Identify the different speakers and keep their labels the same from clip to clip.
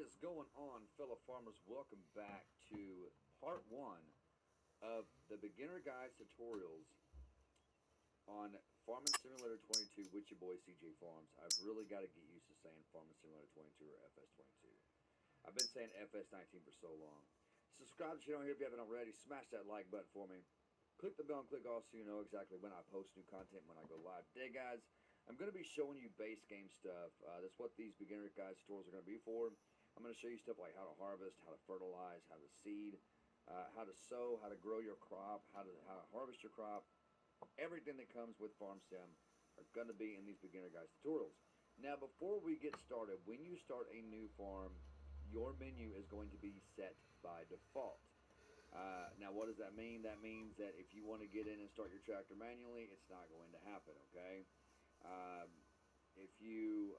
Speaker 1: is going on, fellow farmers? Welcome back to part one of the beginner guide tutorials on Farming Simulator 22 with your boy CJ Farms. I've really got to get used to saying Farming Simulator 22 or FS22. I've been saying FS19 for so long. Subscribe to the channel here if you haven't already. Smash that like button for me. Click the bell and click all so you know exactly when I post new content, when I go live. Today, guys, I'm going to be showing you base game stuff. That's what these beginner guide tutorials are going to be for. I'm going to show you stuff like how to harvest, how to fertilize, how to seed, how to sow, how to grow your crop, how to harvest your crop. Everything that comes with Farm Sim are going to be in these beginner guide tutorials. Now, before we get started, when you start a new farm, your menu is going to be set by default. Now, what does that mean? That means that if you want to get in and start your tractor manually, it's not going to happen, okay? Um, if you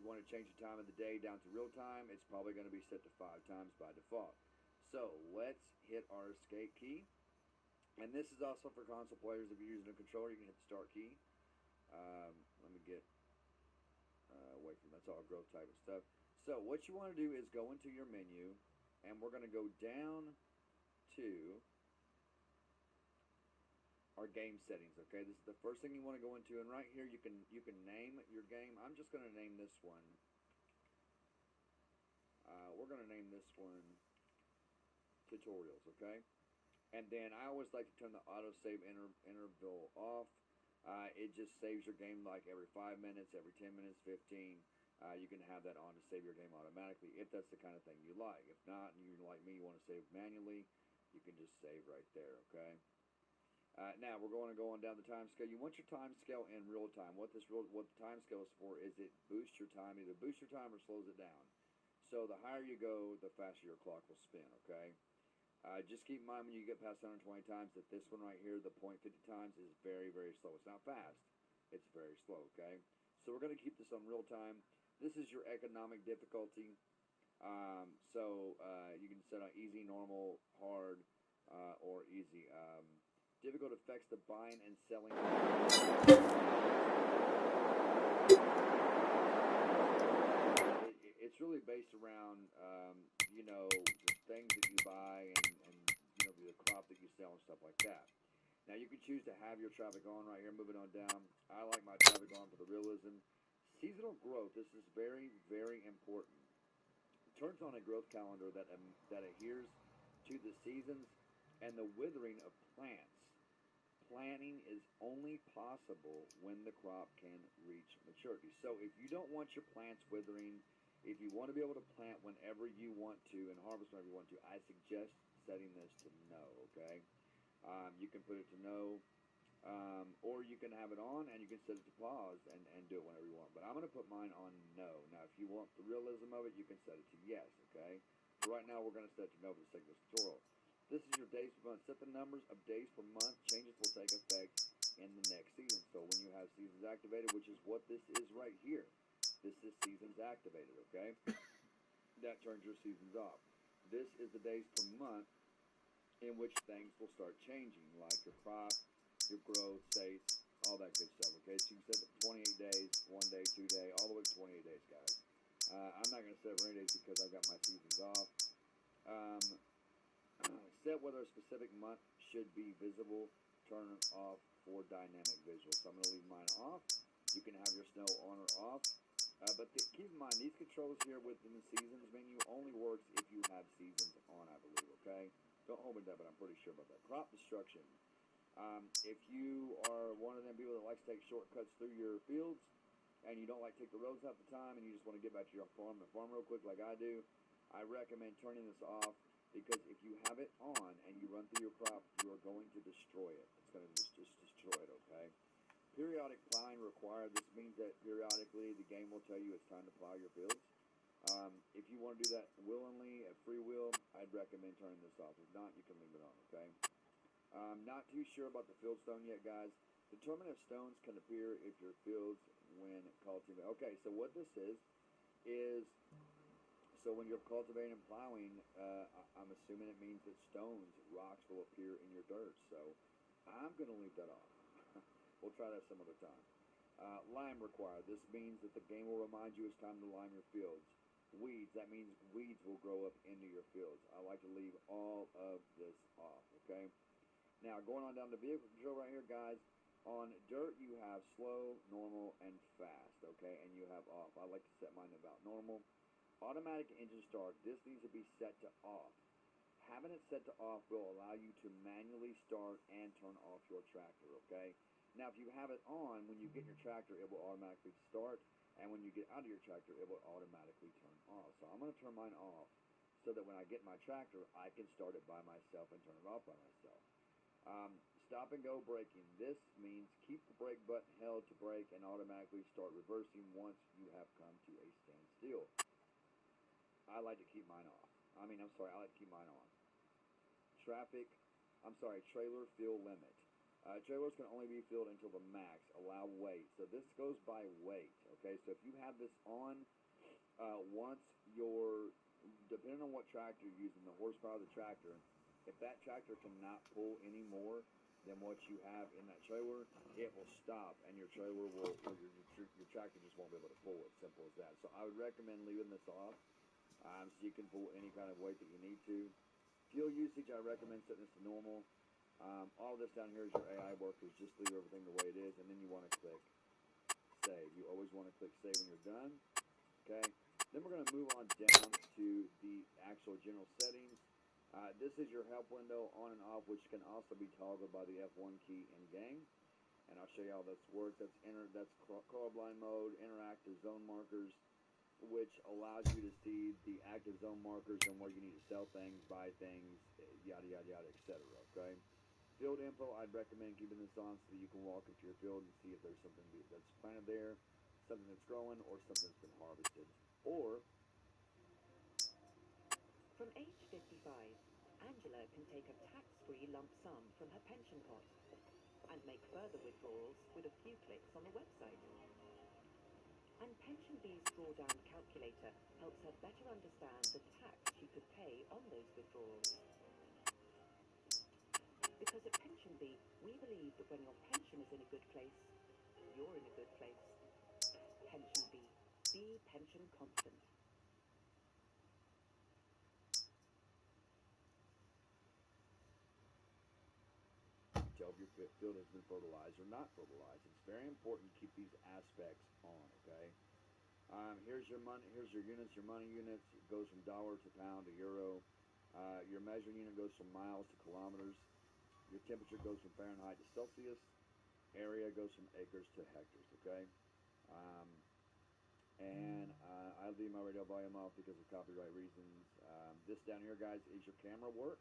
Speaker 1: want to change the time of the day down to real time, it's probably going to be set to 5 times by default. So let's hit our escape key. And this is also for console players. If you're using a controller, you can hit the start key. Let me get away from that's all growth type of stuff. So what you want to do is go into your menu, and we're going to go down to our game settings. Okay, this is the first thing you want to go into, and right here you can name your game. I'm just going to name this one. We're going to name this one tutorials. Okay, and then I always like to turn the autosave interval off. It just saves your game like every 5 minutes, every 10 minutes, 15. You can have that on to save your game automatically if that's the kind of thing you like. If not, and you like me, you want to save manually, you can just save right there, okay? Now we're going to go on down the time scale. You want your time scale in real time. What the time scale is for is it boosts your time, either boosts your time or slows it down. So the higher you go, the faster your clock will spin, okay? Just keep in mind when you get past 120 times that this one right here, the 0.50 times, is very, very slow. It's not fast. It's very slow, okay? So we're going to keep this on real time. This is your economic difficulty. You can set on easy, normal, hard, or easy. Difficult affects the buying and selling. It's really based around, the things that you buy and the crop that you sell and stuff like that. Now, you can choose to have your traffic on right here, moving on down. I like my traffic on for the realism. Seasonal growth, this is very, very important. It turns on a growth calendar that adheres to the seasons and the withering of plants. Planting is only possible when the crop can reach maturity. So if you don't want your plants withering, if you want to be able to plant whenever you want to and harvest whenever you want to, I suggest setting this to no, okay? You can put it to no, or you can have it on and you can set it to pause and do it whenever you want. But I'm going to put mine on no. Now, if you want the realism of it, you can set it to yes, okay? So right now, we're going to set it to no for the sake of this tutorial. This is your days per month. Set the numbers of days per month. Changes will take effect in the next season. So when you have seasons activated, which is what this is right here, this is seasons activated, okay? That turns your seasons off. This is the days per month in which things will start changing, like your crop, your growth, states, all that good stuff, okay? So you can set it for 28 days, 1 day, 2 day, all the way to 28 days, guys. I'm not going to set it for any days because I've got my seasons off. Set whether a specific month should be visible, turn off for dynamic visuals. So I'm going to leave mine off. You can have your snow on or off. Keep in mind, these controls here within the seasons menu only works if you have seasons on, I believe, okay? Don't hold me to that, but I'm pretty sure about that. Crop destruction. If you are one of them people that likes to take shortcuts through your fields and you don't like to take the roads half the time and you just want to get back to your farm and farm real quick like I do, I recommend turning this off because if you have it on and you run through your crop, you are going to destroy it. It's going to just destroy it, okay? Periodic plowing required. This means that periodically the game will tell you it's time to plow your fields. If you want to do that willingly at free will, I'd recommend turning this off. If not, you can leave it on, okay? Not too sure about the field stone yet, guys. Determine if stones can appear if your fields when cultivating. Okay, so what this is so when you're cultivating and plowing, I'm assuming it means that stones, rocks will appear in your dirt. So I'm going to leave that off. We'll try that some other time. Lime required. This means that the game will remind you it's time to lime your fields. weeds. That means weeds will grow up into your fields. I like to leave all of this off, okay? Now, going on down the vehicle control right here, guys, on dirt you have slow, normal, and fast, okay? And you have off. I like to set mine about normal. Automatic engine start. This needs to be set to off. Having it set to off will allow you to manually start and turn off your tractor, okay? Now, if you have it on, when you get in your tractor, it will automatically start, and when you get out of your tractor, it will automatically turn off. So I'm going to turn mine off so that when I get my tractor, I can start it by myself and turn it off by myself. Stop and go braking. This means keep the brake button held to brake and automatically start reversing once you have come to a standstill. I like to keep mine off. I like to keep mine on. Trailer fill limit. Trailers can only be filled until the max. Allow weight. So this goes by weight. Okay, so if you have this on, once your, depending on what tractor you're using, the horsepower of the tractor, if that tractor cannot pull any more than what you have in that trailer, it will stop, and your trailer will, or your tractor just won't be able to pull it. Simple as that. So I would recommend leaving this off, so you can pull any kind of weight that you need to. Fuel usage, I recommend setting this to normal. All this down here is your AI workers. Just leave everything the way it is, and then you want to click save. You always want to click save when you're done. Okay. Then we're going to move on down to the actual general settings. This is your help window on and off, which can also be toggled by the F1 key in game. And I'll show you how this works. That's colorblind mode, interactive zone markers, which allows you to see the active zone markers and where you need to sell things, buy things, yada yada yada, etc. Okay. Field info, I'd recommend keeping this on so that you can walk into your field and see if there's something that's planted there, something that's growing, or something that's been harvested. Or,
Speaker 2: from age 55, Angela can take a tax-free lump sum from her pension pot and make further withdrawals with a few clicks on the website. And PensionBee's drawdown calculator helps her better understand the tax she could pay on those withdrawals. Because at PensionBee, we believe that when your pension is in a good place, you're in a good place. PensionBee. Be pension confident.
Speaker 1: tell if your field has been fertilized or not fertilized. It's very important to keep these aspects on, okay? Here's your money. Here's your units. Your money units. It goes from dollar to pound to euro. Your measuring unit goes from miles to kilometers. Your temperature goes from Fahrenheit to Celsius. Area goes from acres to hectares. Okay. Um, I leave my radio volume off because of copyright reasons. This down here, guys, is your camera work.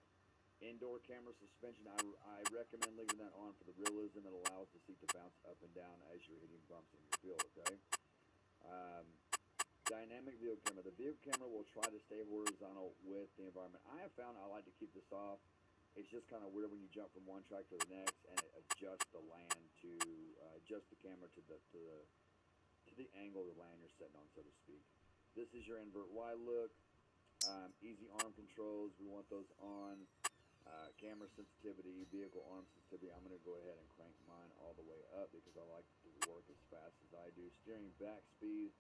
Speaker 1: Indoor camera suspension. I recommend leaving that on for the realism. It allows the seat to bounce up and down as you're hitting bumps in your field. Okay. Dynamic vehicle camera. The vehicle camera will try to stay horizontal with the environment. I have found I like to keep this off. It's just kind of weird when you jump from one track to the next and it adjusts the land to adjust the camera to the angle of the land you're sitting on, so to speak. This is your invert Y look. Easy arm controls. We want those on. Camera sensitivity, vehicle arm sensitivity. I'm going to go ahead and crank mine all the way up because I like to work as fast as I do. Steering back speed.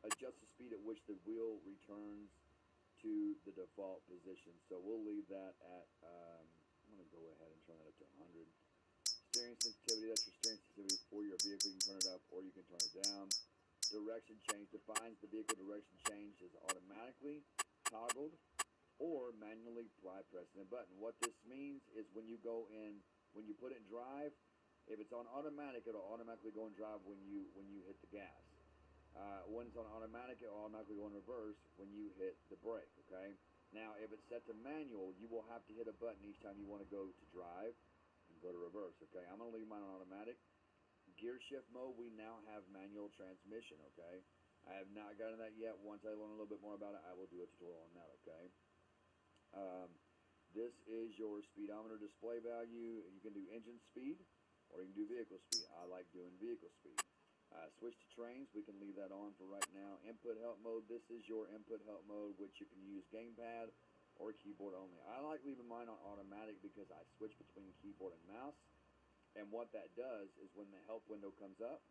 Speaker 1: Adjust the speed at which the wheel returns to the default position. So we'll leave that at, I'm going to go ahead and turn that up to 100. Steering sensitivity, that's your steering sensitivity for your vehicle. You can turn it up or you can turn it down. Direction change defines the vehicle direction change is automatically toggled or manually by pressing a button. What this means is when you go in, when you put it in drive, if it's on automatic, it'll automatically go in drive when you hit the gas. When it's on automatic, it will automatically go in reverse when you hit the brake, okay? Now, if it's set to manual, you will have to hit a button each time you want to go to drive and go to reverse, okay? I'm going to leave mine on automatic. Gear shift mode, we now have manual transmission, okay? I have not gotten that yet. Once I learn a little bit more about it, I will do a tutorial on that, okay? This is your speedometer display value. You can do engine speed or you can do vehicle speed. I like doing vehicle speed. Switch to trains, we can leave that on for right now. Input help mode, this is your input help mode, which you can use gamepad or keyboard only. I like leaving mine on automatic because I switch between keyboard and mouse. And what that does is when the help window comes up,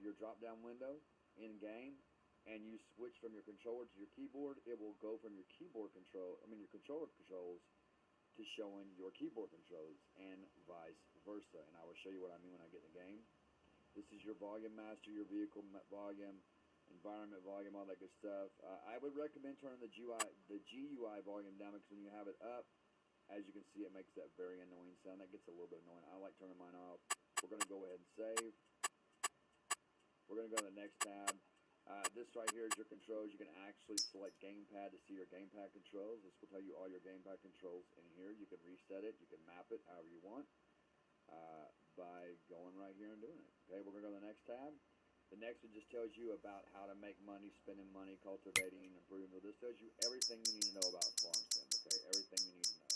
Speaker 1: your drop down window in game, and you switch from your controller to your keyboard, it will go from your keyboard control, your controller controls to showing your keyboard controls and vice versa. And I will show you what I mean when I get in the game. This is your volume master, your vehicle volume, environment volume, all that good stuff. I would recommend turning the GUI volume down, because when you have it up, as you can see, it makes that very annoying sound. That gets a little bit annoying. I like turning mine off. We're going to go ahead and save. We're going to go to the next tab. This right here is your controls. You can actually select gamepad to see your gamepad controls. This will tell you all your gamepad controls in here. You can reset it. You can map it however you want by going right here and doing it. Okay, we're going to go to the next tab. The next one just tells you about how to make money, spending money, cultivating, and improving. So this tells you everything you need to know about farm sim. Okay, everything you need to know.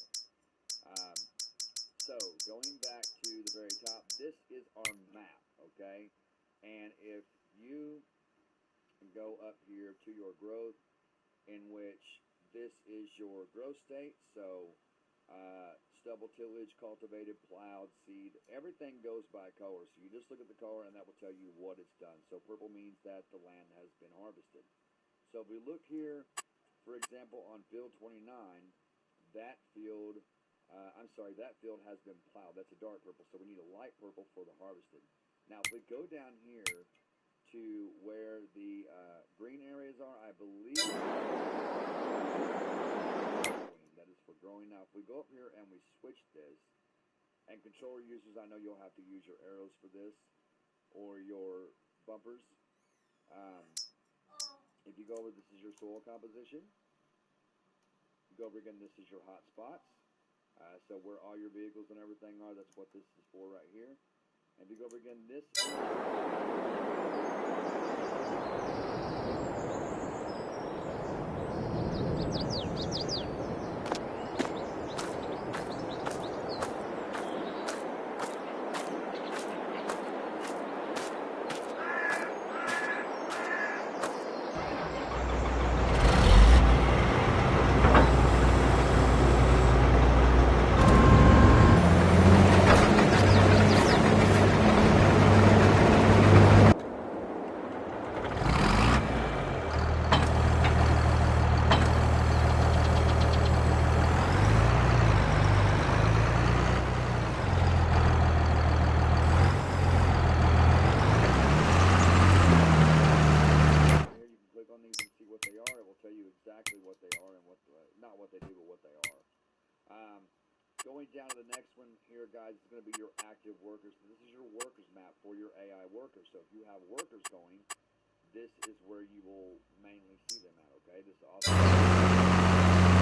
Speaker 1: So going back to the very top, this is our map. Okay, and if you go up here to your growth, in which this is your growth state. So stubble, tillage, cultivated, plowed, seed, everything goes by color. So you just look at the color and that will tell you what it's done. So purple means that the land has been harvested. So if we look here, for example, on field 29, that field that field has been plowed. That's a dark purple, so we need a light purple for the harvested. Now if we go down here to where the green areas are, I believe that is for growing. Now if we go up here and we switch this, and controller users, I know you'll have to use your arrows for this or your bumpers. If you go over, this is your soil composition. You go over again, this is your hot spots. So where all your vehicles and everything are, that's what this is for right here. And if you go over again, this going down to the next one here, guys, is going to be your active workers. This is your workers map for your AI workers. So if you have workers going, this is where you will mainly see them at, okay? This is awesome.